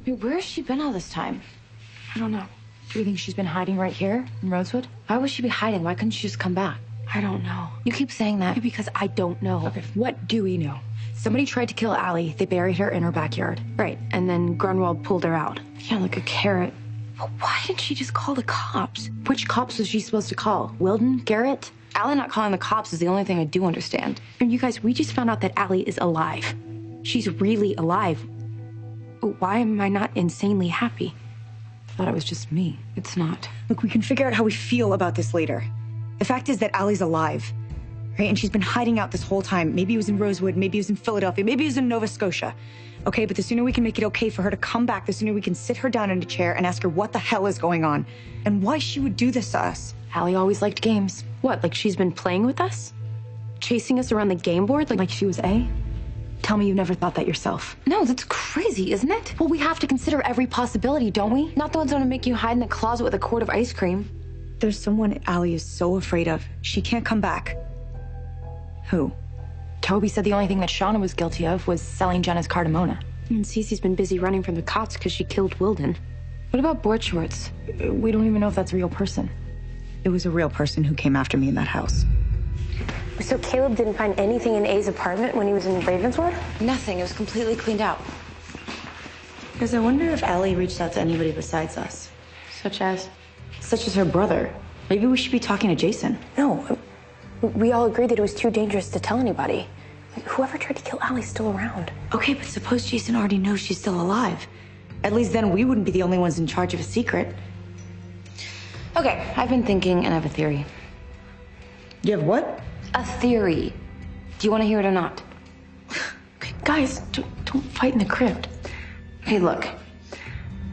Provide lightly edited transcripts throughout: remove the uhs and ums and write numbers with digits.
Wait, where has she been all this time? I don't know. Do you think she's been hiding right here in Rosewood? Why would she be hiding? Why couldn't she just come back? I don't know. You keep saying that. Because I don't know. Okay, what do we know? Somebody tried to kill Allie. They buried her in her backyard. Right, and then Grunwald pulled her out. Yeah, like a carrot. But why didn't she just call the cops? Which cops was she supposed to call? Wilden? Garrett? Allie not calling the cops is the only thing I do understand. And you guys, we just found out that Allie is alive. She's really alive. Why am I not insanely happy? I thought it was just me. It's not. Look, we can figure out how we feel about this later. The fact is that Allie's alive, right? And she's been hiding out this whole time. Maybe it was in Rosewood, maybe it was in Philadelphia, maybe it was in Nova Scotia. Okay, but the sooner we can make it okay for her to come back, the sooner we can sit her down in a chair and ask her what the hell is going on and why she would do this to us. Allie always liked games. What, like she's been playing with us? Chasing us around the game board like she was A? Tell me you never thought that yourself. No, that's crazy, isn't it? Well, we have to consider every possibility, don't we? Not the ones that want to make you hide in the closet with a quart of ice cream. There's someone Allie is so afraid of. She can't come back. Who? Toby said the only thing that Shauna was guilty of was selling Jenna's cardamona. And Cece's been busy running from the cops because she killed Wilden. What about Borchwartz? We don't even know if that's a real person. It was a real person who came after me in that house. So Caleb didn't find anything in A's apartment when he was in Ravenswood? Nothing. It was completely cleaned out. Because I wonder if Allie reached out to anybody besides us. Such as? Such as her brother. Maybe we should be talking to Jason. No. We all agreed that it was too dangerous to tell anybody. Whoever tried to kill Allie's still around. Okay, but suppose Jason already knows she's still alive. At least then we wouldn't be the only ones in charge of a secret. Okay, I've been thinking and I have a theory. You have what? A theory. Do you want to hear it or not? Okay, guys, don't fight in the crypt. Hey, look.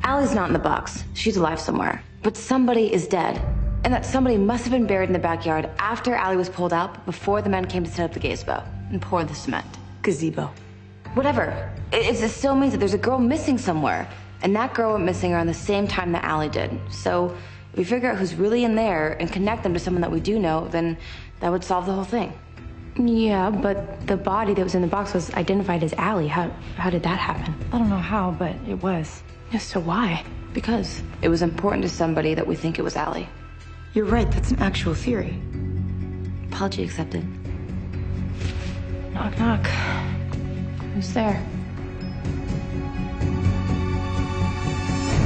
Allie's not in the box. She's alive somewhere. But somebody is dead. And that somebody must have been buried in the backyard after Allie was pulled out, but before the men came to set up the gazebo and pour the cement. Gazebo. Whatever. It still means that there's a girl missing somewhere. And that girl went missing around the same time that Allie did. So if we figure out who's really in there and connect them to someone that we do know, then that would solve the whole thing. Yeah, but the body that was in the box was identified as Allie. How did that happen? I don't know how, but it was. Yeah, so why? Because it was important to somebody that we think it was Allie. You're right, that's an actual theory. Apology accepted. Knock, knock. Who's there?